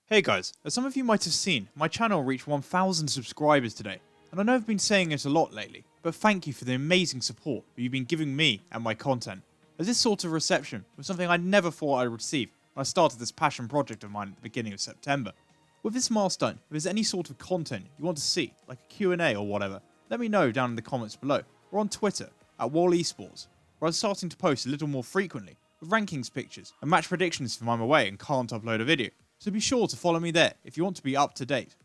Hey guys, as some of you might have seen, my channel reached 1000 subscribers today, and I know I've been saying it a lot lately, but thank you for the amazing support that you've been giving me and my content, as this sort of reception was something I never thought I'd receive when I started this passion project of mine at the beginning of September. With this milestone, if there's any sort of content you want to see, like a Q&A or whatever, let me know down in the comments below, or on Twitter, at Wall Esports, where I'm starting to post a little more frequently, with rankings pictures and match predictions if I'm away and can't upload a video. So be sure to follow me there if you want to be up to date.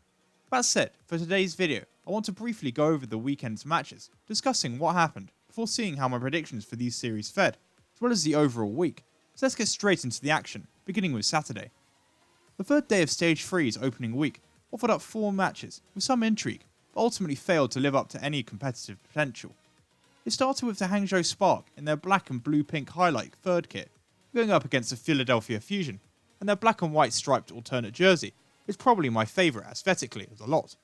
That said, for today's video, I want to briefly go over the weekend's matches, discussing what happened before seeing how my predictions for these series fared, as well as the overall week. So let's get straight into the action, beginning with Saturday. The third day of Stage 3's opening week offered up 4 matches with some intrigue, but ultimately failed to live up to any competitive potential. It started with the Hangzhou Spark in their black and blue-pink highlight third kit, going up against the Philadelphia Fusion, and their black and white striped alternate jersey is probably my favourite aesthetically of the lot.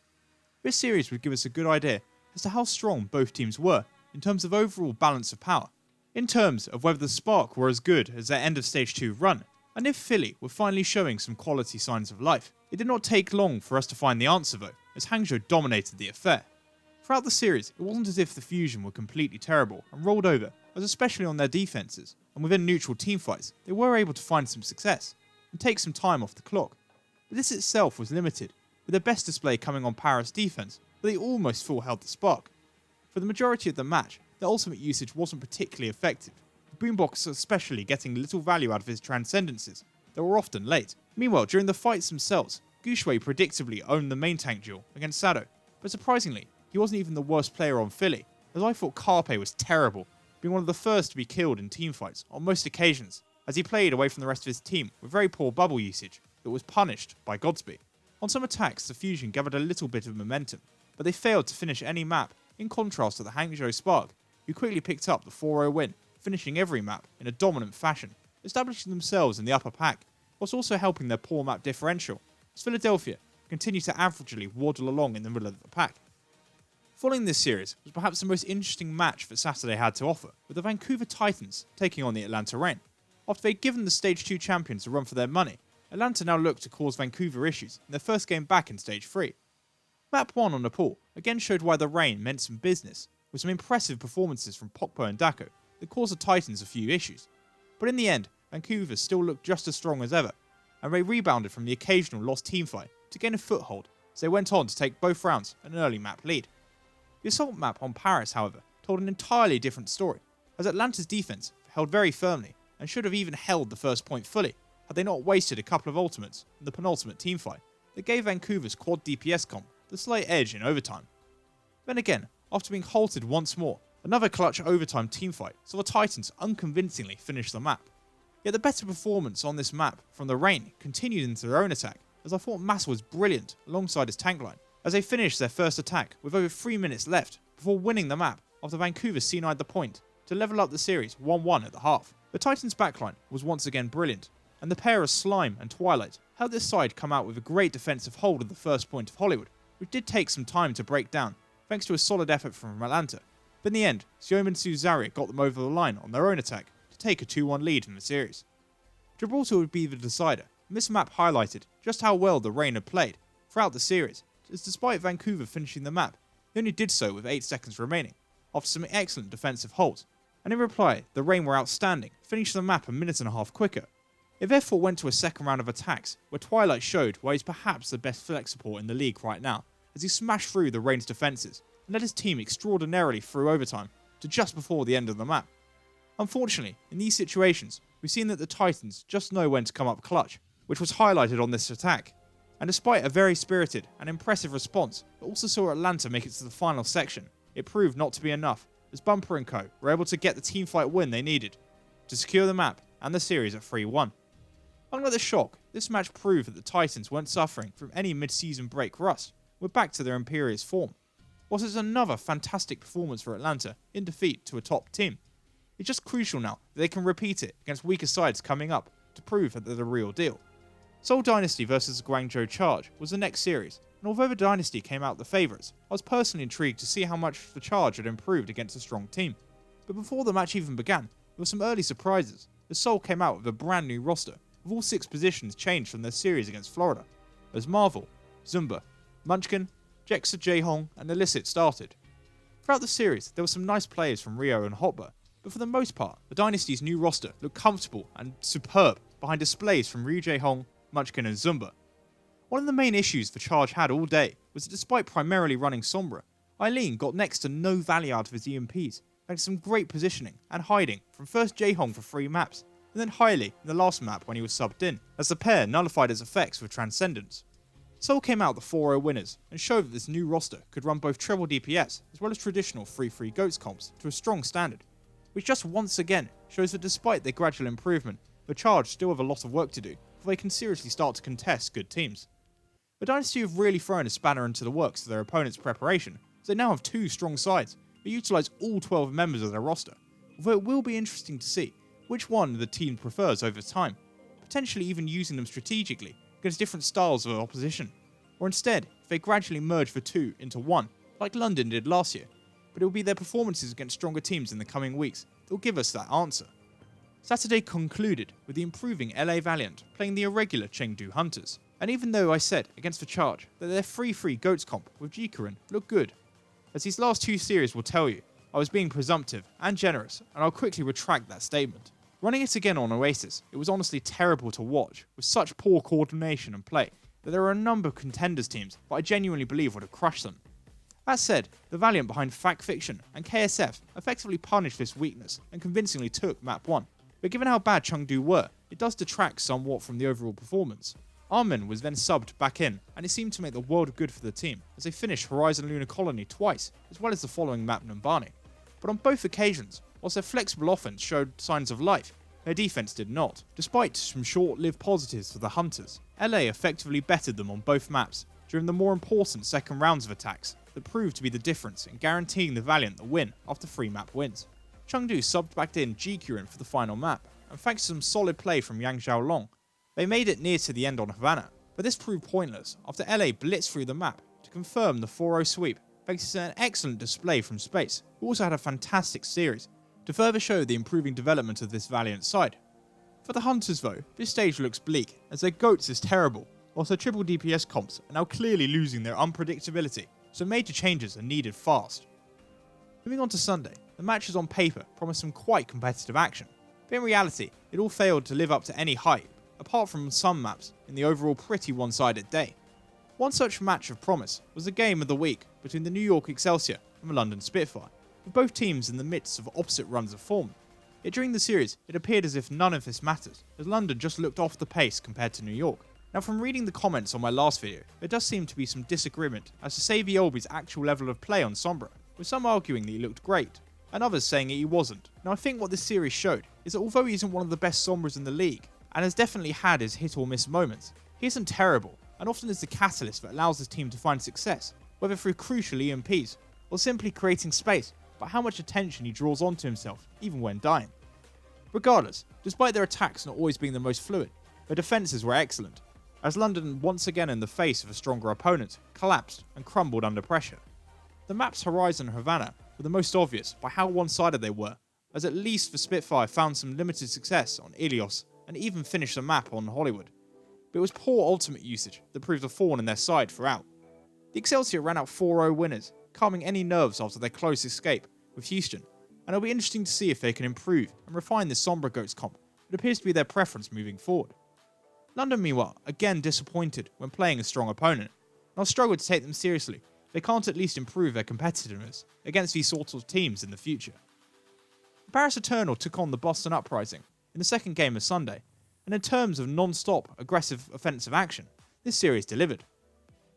This series would give us a good idea as to how strong both teams were in terms of overall balance of power, in terms of whether the Spark were as good as their end of Stage 2 run, and if Philly were finally showing some quality signs of life. It did not take long for us to find the answer though, as Hangzhou dominated the affair. Throughout the series, it wasn't as if the Fusion were completely terrible and rolled over, as especially on their defences, and within neutral teamfights, they were able to find some success and take some time off the clock. But this itself was limited, with their best display coming on Paris defense, where they almost full held the Spark. For the majority of the match, their ultimate usage wasn't particularly effective, with Boombox especially getting little value out of his transcendences that were often late. Meanwhile, during the fights themselves, Guangzhou predictably owned the main tank duel against Sado, but surprisingly, he wasn't even the worst player on Philly, as I thought Carpe was terrible, being one of the first to be killed in teamfights on most occasions, as he played away from the rest of his team with very poor bubble usage that was punished by Godspeed. On some attacks, the Fusion gathered a little bit of momentum, but they failed to finish any map, in contrast to the Hangzhou Spark, who quickly picked up the 4-0 win, finishing every map in a dominant fashion, establishing themselves in the upper pack, whilst also helping their poor map differential, as Philadelphia continued to averagely waddle along in the middle of the pack. Following this series was perhaps the most interesting match that Saturday had to offer, with the Vancouver Titans taking on the Atlanta Reign. After they'd given the Stage 2 champions a run for their money, Atlanta now looked to cause Vancouver issues in their first game back in Stage 3. Map 1 on Nepal again showed why the Reign meant some business, with some impressive performances from Pokpo and Dako that caused the Titans a few issues. But in the end, Vancouver still looked just as strong as ever, and they rebounded from the occasional lost teamfight to gain a foothold, as they went on to take both rounds and an early map lead. The assault map on Paris, however, told an entirely different story, as Atlanta's defense held very firmly and should have even held the first point fully had they not wasted a couple of ultimates in the penultimate teamfight that gave Vancouver's quad DPS comp the slight edge in overtime. Then again, after being halted once more, another clutch overtime teamfight saw the Titans unconvincingly finish the map. Yet the better performance on this map from the Reign continued into their own attack, as I thought Massa was brilliant alongside his tank line, as they finished their first attack with over 3 minutes left before winning the map after Vancouver C9'd the point to level up the series 1-1 at the half. The Titans' backline was once again brilliant, and the pair of Slime and Twilight helped this side come out with a great defensive hold of the first point of Hollywood, which did take some time to break down thanks to a solid effort from Atlanta. But in the end, Xiom and Suzaria got them over the line on their own attack to take a 2-1 lead in the series. Gibraltar would be the decider, and this map highlighted just how well the Reign had played throughout the series, as despite Vancouver finishing the map, they only did so with 8 seconds remaining, after some excellent defensive holds, and in reply, the Reign were outstanding, finishing the map a minute and a half quicker. It therefore went to a second round of attacks, where Twilight showed why he's perhaps the best flex support in the league right now, as he smashed through the Reign's defences, and led his team extraordinarily through overtime, to just before the end of the map. Unfortunately, in these situations, we've seen that the Titans just know when to come up clutch, which was highlighted on this attack. And despite a very spirited and impressive response that also saw Atlanta make it to the final section, it proved not to be enough, as Bumper and Co were able to get the teamfight win they needed to secure the map and the series at 3-1. Unlike the shock, this match proved that the Titans weren't suffering from any mid-season break rust, we're back to their imperious form. Whilst it's another fantastic performance for Atlanta in defeat to a top team, it's just crucial now that they can repeat it against weaker sides coming up to prove that they're the real deal. Seoul Dynasty vs Guangzhou Charge was the next series, and although the Dynasty came out the favourites, I was personally intrigued to see how much the Charge had improved against a strong team. But before the match even began, there were some early surprises, as Seoul came out with a brand new roster, with all 6 positions changed from their series against Florida. as Marvel, Zumba, Munchkin, Jexa Jehong and Illicit started. Throughout the series, there were some nice players from Rio and Hotba, but for the most part, the Dynasty's new roster looked comfortable and superb behind displays from Ryu Jae-hong, Munchkin and Zumba. One of the main issues the Charge had all day was that despite primarily running Sombra, Eileen got next to no value out of his EMPs, thanks to some great positioning and hiding from first Jae-hong for 3 maps, and then Hailey in the last map when he was subbed in, as the pair nullified his effects with Transcendence. Seoul came out the 4-0 winners and showed that this new roster could run both treble DPS as well as traditional 3-3 GOATS comps to a strong standard, which just once again shows that despite their gradual improvement, the Charge still have a lot of work to do before they can seriously start to contest good teams. The Dynasty have really thrown a spanner into the works of their opponent's preparation, as they now have 2 strong sides that utilise all 12 members of their roster, although it will be interesting to see which one the team prefers over time, potentially even using them strategically against different styles of opposition, or instead, if they gradually merge the 2 into 1, like London did last year, but it will be their performances against stronger teams in the coming weeks that will give us that answer. Saturday concluded with the improving LA Valiant playing the irregular Chengdu Hunters, and even though I said against the Charge that their 3-3 GOATS comp with Jikarin looked good, as these last 2 series will tell you, I was being presumptive and generous, and I'll quickly retract that statement. Running it again on Oasis, it was honestly terrible to watch, with such poor coordination and play, that there are a number of contenders teams that I genuinely believe would have crushed them. That said, the Valiant behind Fact Fiction and KSF effectively punished this weakness and convincingly took map 1, but given how bad Chengdu were, it does detract somewhat from the overall performance. Armin was then subbed back in, and it seemed to make the world of good for the team, as they finished Horizon Lunar Colony twice, as well as the following map Numbani. But on both occasions, whilst their flexible offense showed signs of life, their defense did not. Despite some short-lived positives for the Hunters, LA effectively bettered them on both maps during the more important second rounds of attacks that proved to be the difference in guaranteeing the Valiant the win after 3 map wins. Chengdu subbed back in Jikurin for the final map, and thanks to some solid play from Yang Xiaolong, they made it near to the end on Havana, but this proved pointless after LA blitzed through the map to confirm the 4-0 sweep thanks to an excellent display from Space, who also had a fantastic series, to further show the improving development of this Valiant side. For the Hunters though, this stage looks bleak, as their GOATS is terrible, whilst their triple DPS comps are now clearly losing their unpredictability, so major changes are needed fast. Moving on to Sunday, the matches on paper promised some quite competitive action, but in reality, it all failed to live up to any hype, apart from some maps in the overall pretty one-sided day. One such match of promise was the game of the week between the New York Excelsior and the London Spitfire, with both teams in the midst of opposite runs of form. Yet during the series, it appeared as if none of this matters, as London just looked off the pace compared to New York. Now from reading the comments on my last video, there does seem to be some disagreement as to Saviobi's actual level of play on Sombra, with some arguing that he looked great, and others saying that he wasn't. Now I think what this series showed is that although he isn't one of the best Sombras in the league, and has definitely had his hit or miss moments, he isn't terrible, and often is the catalyst that allows his team to find success, whether through crucial EMPs, or simply creating space, by how much attention he draws onto himself, even when dying. Regardless, despite their attacks not always being the most fluid, their defences were excellent, as London once again in the face of a stronger opponent, collapsed and crumbled under pressure. The maps Horizon and Havana were the most obvious by how one-sided they were, as at least the Spitfire found some limited success on Ilios and even finished the map on Hollywood. But it was poor ultimate usage that proved a thorn in their side throughout. The Excelsior ran out 4-0 winners, calming any nerves after their close escape with Houston, and it'll be interesting to see if they can improve and refine this Sombra GOATS comp that appears to be their preference moving forward. London meanwhile, again disappointed when playing a strong opponent, and I'll struggle to take them seriously if they can't at least improve their competitiveness against these sorts of teams in the future. Paris Eternal took on the Boston Uprising in the second game of Sunday, and in terms of non-stop aggressive offensive action, this series delivered.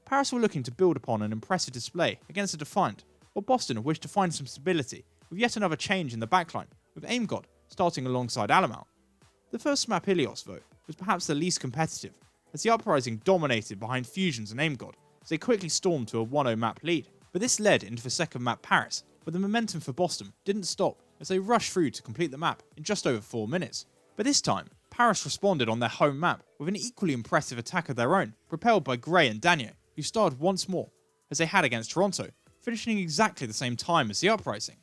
Paris were looking to build upon an impressive display against a Defiant, while Boston wished to find some stability with yet another change in the backline, with AimGod starting alongside Alamau. The first map Ilios, though, was perhaps the least competitive, as the Uprising dominated behind Fusions and AimGod as they quickly stormed to a 1-0 map lead. But this led into the second map Paris, where the momentum for Boston didn't stop as they rushed through to complete the map in just over 4 minutes. But this time, Paris responded on their home map with an equally impressive attack of their own, propelled by Gray and Daniel, who starred once more, as they had against Toronto, finishing exactly the same time as the Uprising.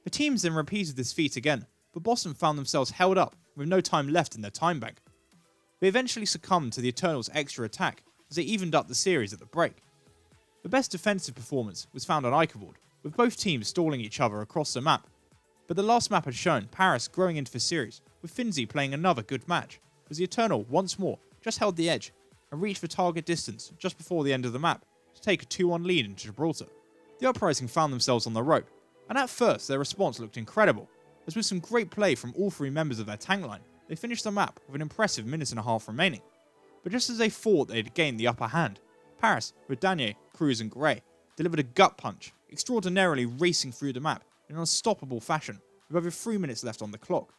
The teams then repeated this feat again, but Boston found themselves held up with no time left in their time bank. They eventually succumbed to the Eternals' extra attack, as they evened up the series at the break. The best defensive performance was found on Eichenwald, with both teams stalling each other across the map. But the last map had shown Paris growing into the series, with Finzi playing another good match, as the Eternal once more just held the edge and reached the target distance just before the end of the map to take a 2-1 lead into Gibraltar. The Uprising found themselves on the rope, and at first their response looked incredible, as with some great play from all three members of their tank line, they finished the map with an impressive minute and a half remaining. But just as they thought they had gained the upper hand, Paris, with Danier, Cruz and Gray, delivered a gut punch, extraordinarily racing through the map in an unstoppable fashion, with over 3 minutes left on the clock.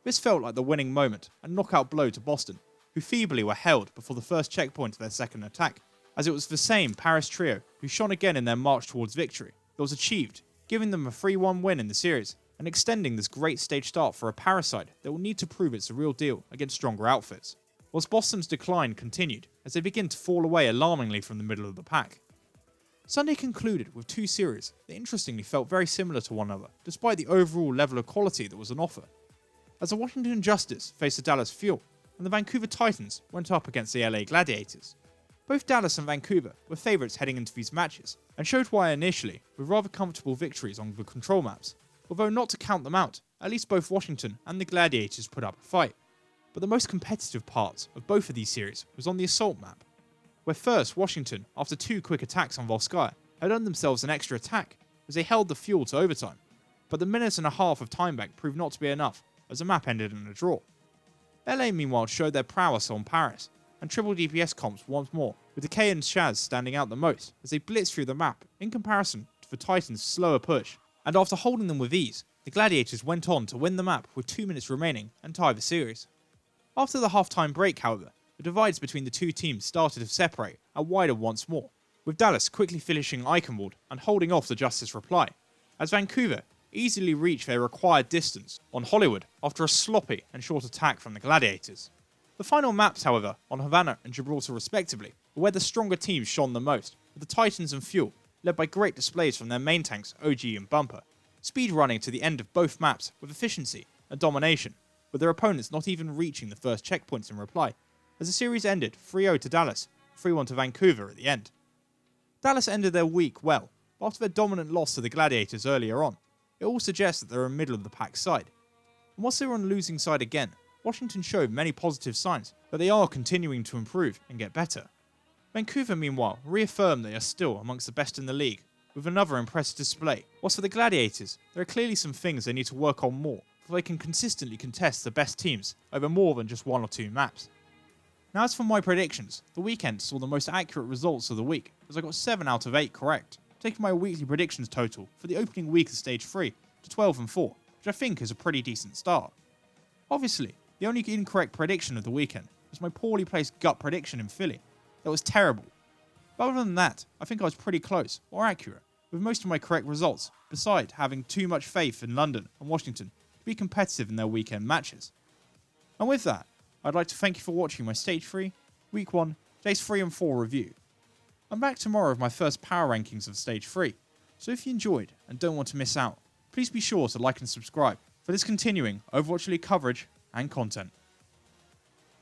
This felt like the winning moment and knockout blow to Boston, who feebly were held before the first checkpoint of their second attack, as it was the same Paris trio who shone again in their march towards victory that was achieved, giving them a 3-1 win in the series, and extending this great stage start for a Paris side that will need to prove it's a real deal against stronger outfits, whilst Boston's decline continued as they begin to fall away alarmingly from the middle of the pack. Sunday concluded with two series that interestingly felt very similar to one another, despite the overall level of quality that was on offer, as the Washington Justice faced the Dallas Fuel, and the Vancouver Titans went up against the LA Gladiators. Both Dallas and Vancouver were favourites heading into these matches, and showed why initially with rather comfortable victories on the control maps, although not to count them out, at least both Washington and the Gladiators put up a fight. But the most competitive part of both of these series was on the Assault map, where first Washington, after 2 quick attacks on Volskaya, had earned themselves an extra attack as they held the Fuel to overtime, but the minute and a half of time back proved not to be enough as the map ended in a draw. LA meanwhile showed their prowess on Paris, and triple DPS comps once more, with Decay and Shaz standing out the most as they blitzed through the map in comparison to the Titans' slower push, and after holding them with ease, the Gladiators went on to win the map with 2 minutes remaining and tie the series. After the half-time break, however, the divides between the two teams started to separate and widen once more, with Dallas quickly finishing Eichenwald and holding off the Justice reply, as Vancouver easily reached their required distance on Hollywood after a sloppy and short attack from the Gladiators. The final maps, however, on Havana and Gibraltar respectively, were where the stronger teams shone the most, with the Titans and Fuel, led by great displays from their main tanks OG and Bumper, speed running to the end of both maps with efficiency and domination, with their opponents not even reaching the first checkpoints in reply, as the series ended 3-0 to Dallas, 3-1 to Vancouver at the end. Dallas ended their week well, but after their dominant loss to the Gladiators earlier on, it all suggests that they're a middle of the pack side. And whilst they were on the losing side again, Washington showed many positive signs that they are continuing to improve and get better. Vancouver meanwhile reaffirmed they are still amongst the best in the league, with another impressive display, whilst for the Gladiators, there are clearly some things they need to work on more before they can consistently contest the best teams over more than just 1 or 2 maps. Now as for my predictions, the weekend saw the most accurate results of the week, as I got 7 out of 8 correct, taking my weekly predictions total for the opening week of Stage 3 to 12 and 4, which I think is a pretty decent start. Obviously, the only incorrect prediction of the weekend was my poorly placed gut prediction in Philly. That was terrible. But other than that, I think I was pretty close, or accurate, with most of my correct results, beside having too much faith in London and Washington to be competitive in their weekend matches. And with that, I'd like to thank you for watching my Stage 3, Week 1, Days 3 and 4 review. I'm back tomorrow with my first power rankings of Stage 3, so if you enjoyed and don't want to miss out, please be sure to like and subscribe for this continuing Overwatch League coverage and content.